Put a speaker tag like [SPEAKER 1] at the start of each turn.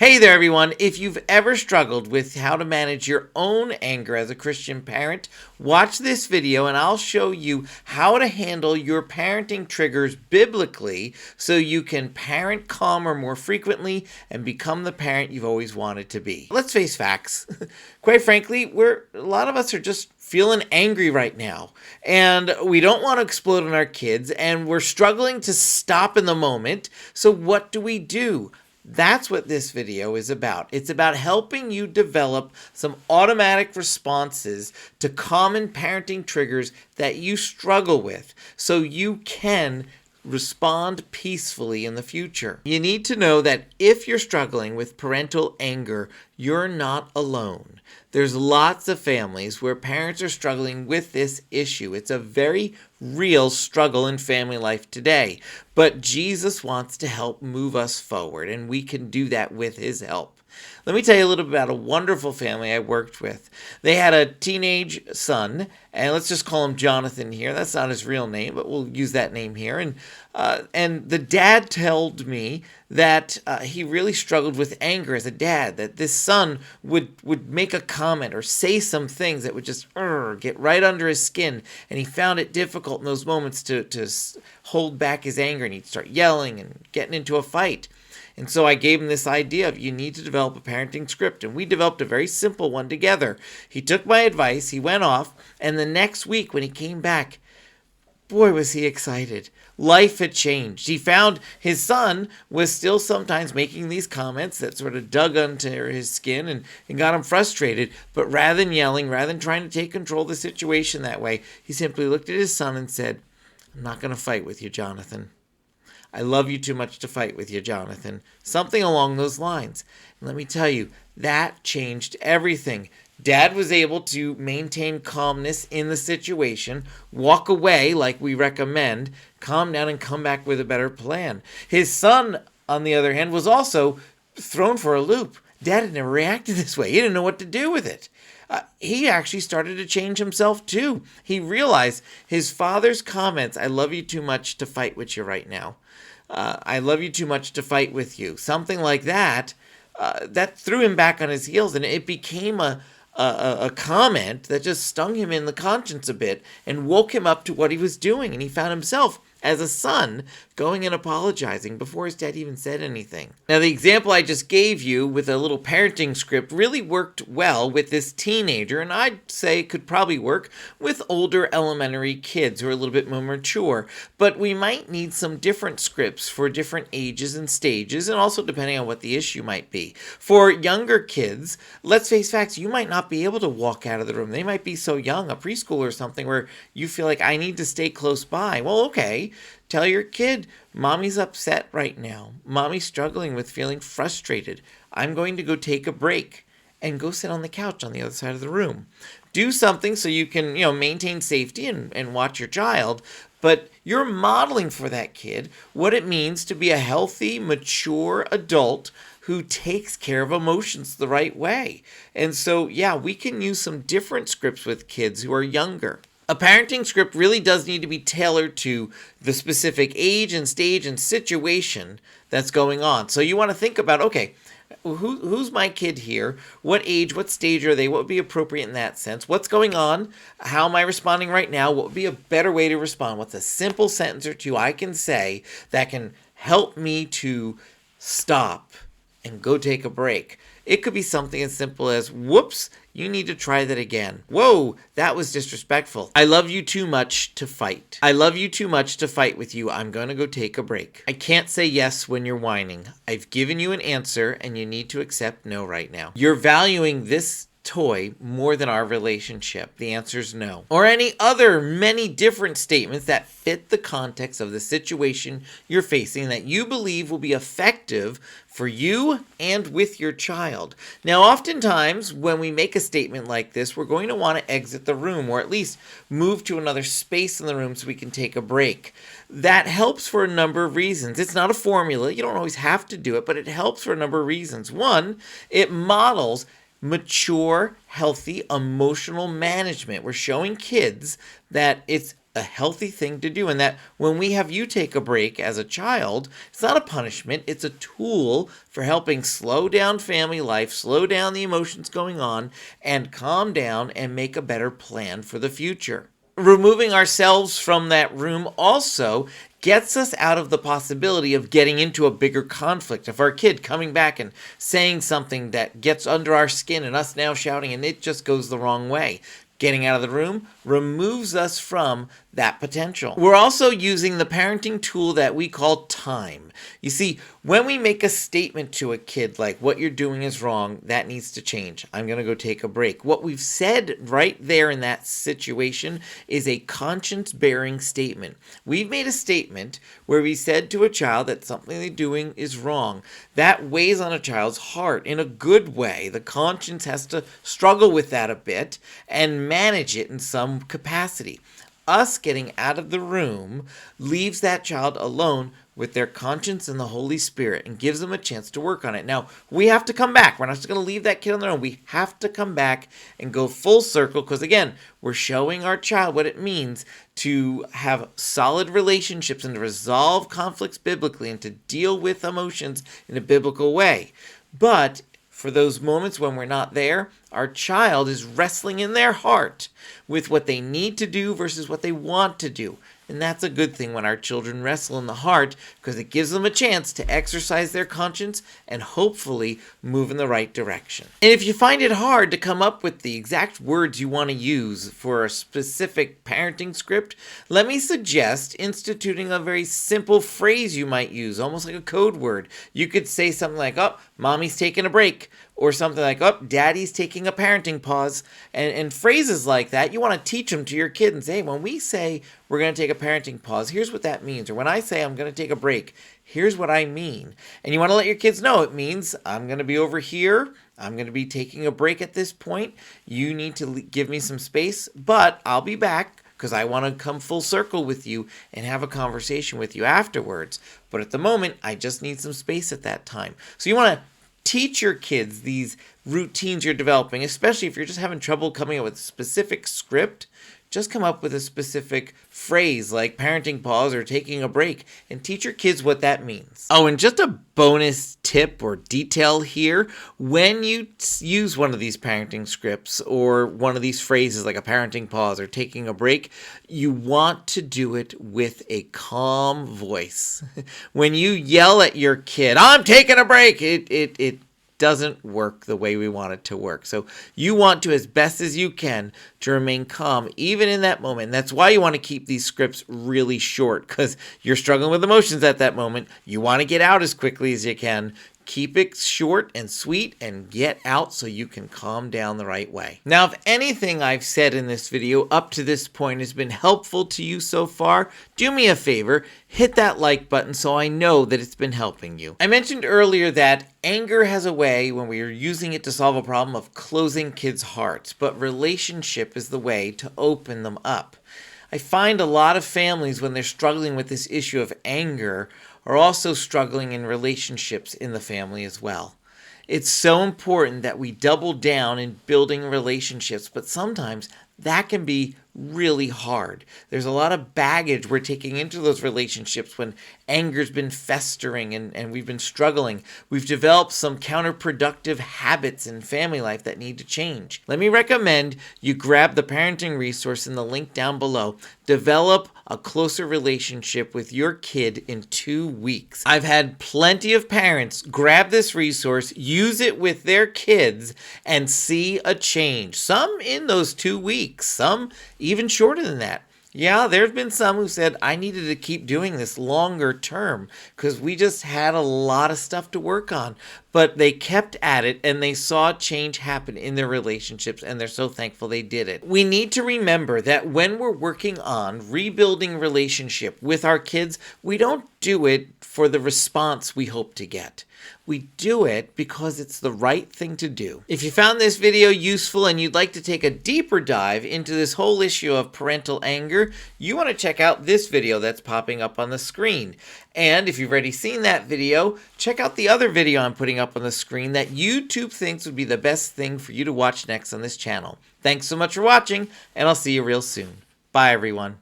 [SPEAKER 1] Hey there, everyone. If you've ever struggled with how to manage your own anger as a Christian parent, watch this video and I'll show you how to handle your parenting triggers biblically so you can parent calmer more frequently and become the parent you've always wanted to be. Let's face facts. Quite frankly, a lot of us are just feeling angry right now, and we don't want to explode on our kids, and we're struggling to stop in the moment. So what do? That's what this video is about. It's about helping you develop some automatic responses to common parenting triggers that you struggle with so you can respond peacefully in the future. You need to know that if you're struggling with parental anger, you're not alone. There's lots of families where parents are struggling with this issue. It's a very real struggle in family life today. But Jesus wants to help move us forward, and we can do that with his help. Let me tell you a little bit about a wonderful family I worked with. They had a teenage son, and let's just call him Jonathan here. That's not his real name, but we'll use that name here. And the dad told me that he really struggled with anger as a dad, that this son would make a comment or say some things that would just get right under his skin, and he found it difficult in those moments to hold back his anger, and he'd start yelling and getting into a fight. And so I gave him this idea of you need to develop a parenting script. And we developed a very simple one together. He took my advice, he went off, and the next week when he came back, boy, was he excited. Life had changed. He found his son was still sometimes making these comments that sort of dug under his skin and got him frustrated. But rather than yelling, rather than trying to take control of the situation that way, he simply looked at his son and said, "I'm not going to fight with you, Jonathan. I love you too much to fight with you, Jonathan." Something along those lines. And let me tell you, that changed everything. Dad was able to maintain calmness in the situation, walk away like we recommend, calm down and come back with a better plan. His son, on the other hand, was also thrown for a loop. Dad had never reacted this way. He didn't know what to do with it. He actually started to change himself too. He realized his father's comments, "I love you too much to fight with you right now. I love you too much to fight with you." Something like that, that threw him back on his heels, and it became a comment that just stung him in the conscience a bit and woke him up to what he was doing. And he found himself, as a son, going and apologizing before his dad even said anything. Now, the example I just gave you with a little parenting script really worked well with this teenager, and I'd say could probably work with older elementary kids who are a little bit more mature. But we might need some different scripts for different ages and stages, and also depending on what the issue might be. For younger kids, let's face facts, you might not be able to walk out of the room. They might be so young, a preschool or something, where you feel like, I need to stay close by. Well, okay. Tell your kid, "Mommy's upset right now. Mommy's struggling with feeling frustrated. I'm going to go take a break," and go sit on the couch on the other side of the room. Do something so you can, maintain safety and watch your child, but you're modeling for that kid what it means to be a healthy, mature adult who takes care of emotions the right way. And so, we can use some different scripts with kids who are younger. A parenting script really does need to be tailored to the specific age and stage and situation that's going on. So you want to think about, okay, who's my kid here? What age, what stage are they? What would be appropriate in that sense? What's going on? How am I responding right now? What would be a better way to respond? What's a simple sentence or two I can say that can help me to stop and go take a break? It could be something as simple as, "Whoops, you need to try that again. Whoa, that was disrespectful. I love you too much to fight. I love you too much to fight with you. I'm going to go take a break. I can't say yes when you're whining. I've given you an answer and you need to accept no right now. You're valuing this toy more than our relationship. The answer's no." Or any other many different statements that fit the context of the situation you're facing that you believe will be effective for you and with your child. Now, oftentimes when we make a statement like this, we're going to want to exit the room, or at least move to another space in the room so we can take a break. That helps for a number of reasons. It's not a formula. You don't always have to do it, but it helps for a number of reasons. One, it models mature, healthy, emotional management. We're showing kids that it's a healthy thing to do, and that when we have you take a break as a child, it's not a punishment, it's a tool for helping slow down family life, slow down the emotions going on, and calm down and make a better plan for the future. Removing ourselves from that room also gets us out of the possibility of getting into a bigger conflict. If our kid coming back and saying something that gets under our skin and us now shouting and it just goes the wrong way, getting out of the room removes us from that potential. We're also using the parenting tool that we call time. You see, when we make a statement to a kid like, what you're doing is wrong, that needs to change, I'm going to go take a break. What we've said right there in that situation is a conscience-bearing statement. We've made a statement where we said to a child that something they're doing is wrong. That weighs on a child's heart in a good way. The conscience has to struggle with that a bit and manage it in some capacity. Us getting out of the room leaves that child alone with their conscience and the Holy Spirit and gives them a chance to work on it. Now, we have to come back. We're not just going to leave that kid on their own. We have to come back and go full circle because, again, we're showing our child what it means to have solid relationships and to resolve conflicts biblically and to deal with emotions in a biblical way. But for those moments when we're not there, our child is wrestling in their heart with what they need to do versus what they want to do. And that's a good thing when our children wrestle in the heart because it gives them a chance to exercise their conscience and hopefully move in the right direction. And if you find it hard to come up with the exact words you want to use for a specific parenting script, let me suggest instituting a very simple phrase you might use, almost like a code word. You could say something like, oh, mommy's taking a break. Or something like, oh, daddy's taking a parenting pause. And phrases like that, you want to teach them to your kid and say, hey, when we say we're going to take a parenting pause, here's what that means. Or when I say I'm going to take a break, here's what I mean. And you want to let your kids know it means I'm going to be over here. I'm going to be taking a break at this point. You need to give me some space, but I'll be back because I want to come full circle with you and have a conversation with you afterwards. But at the moment, I just need some space at that time. So you want to teach your kids these routines you're developing, especially if you're just having trouble coming up with a specific script. Just come up with a specific phrase like parenting pause or taking a break and teach your kids what that means. Oh, and just a bonus tip or detail here, when you use one of these parenting scripts or one of these phrases like a parenting pause or taking a break, you want to do it with a calm voice. When you yell at your kid, I'm taking a break, it doesn't work the way we want it to work. So you want to, as best as you can, to remain calm even in that moment. And that's why you want to keep these scripts really short, because you're struggling with emotions at that moment. You want to get out as quickly as you can. Keep it short and sweet and get out so you can calm down the right way. Now, if anything I've said in this video up to this point has been helpful to you so far, do me a favor, hit that like button so I know that it's been helping you. I mentioned earlier that anger has a way, when we are using it to solve a problem, of closing kids' hearts, but relationship is the way to open them up. I find a lot of families, when they're struggling with this issue of anger, are also struggling in relationships in the family as well. It's so important that we double down in building relationships, but sometimes that can be really hard. There's a lot of baggage we're taking into those relationships when anger's been festering and we've been struggling. We've developed some counterproductive habits in family life that need to change. Let me recommend you grab the parenting resource in the link down below. Develop a closer relationship with your kid in 2 weeks. I've had plenty of parents grab this resource, use it with their kids, and see a change. Some in those 2 weeks, some even shorter than that. Yeah, there's been some who said, I needed to keep doing this longer term because we just had a lot of stuff to work on. But they kept at it and they saw change happen in their relationships, and they're so thankful they did it. We need to remember that when we're working on rebuilding relationship with our kids, we don't do it for the response we hope to get. We do it because it's the right thing to do. If you found this video useful and you'd like to take a deeper dive into this whole issue of parental anger, you want to check out this video that's popping up on the screen. And if you've already seen that video, check out the other video I'm putting up on the screen that YouTube thinks would be the best thing for you to watch next on this channel. Thanks so much for watching, and I'll see you real soon. Bye, everyone.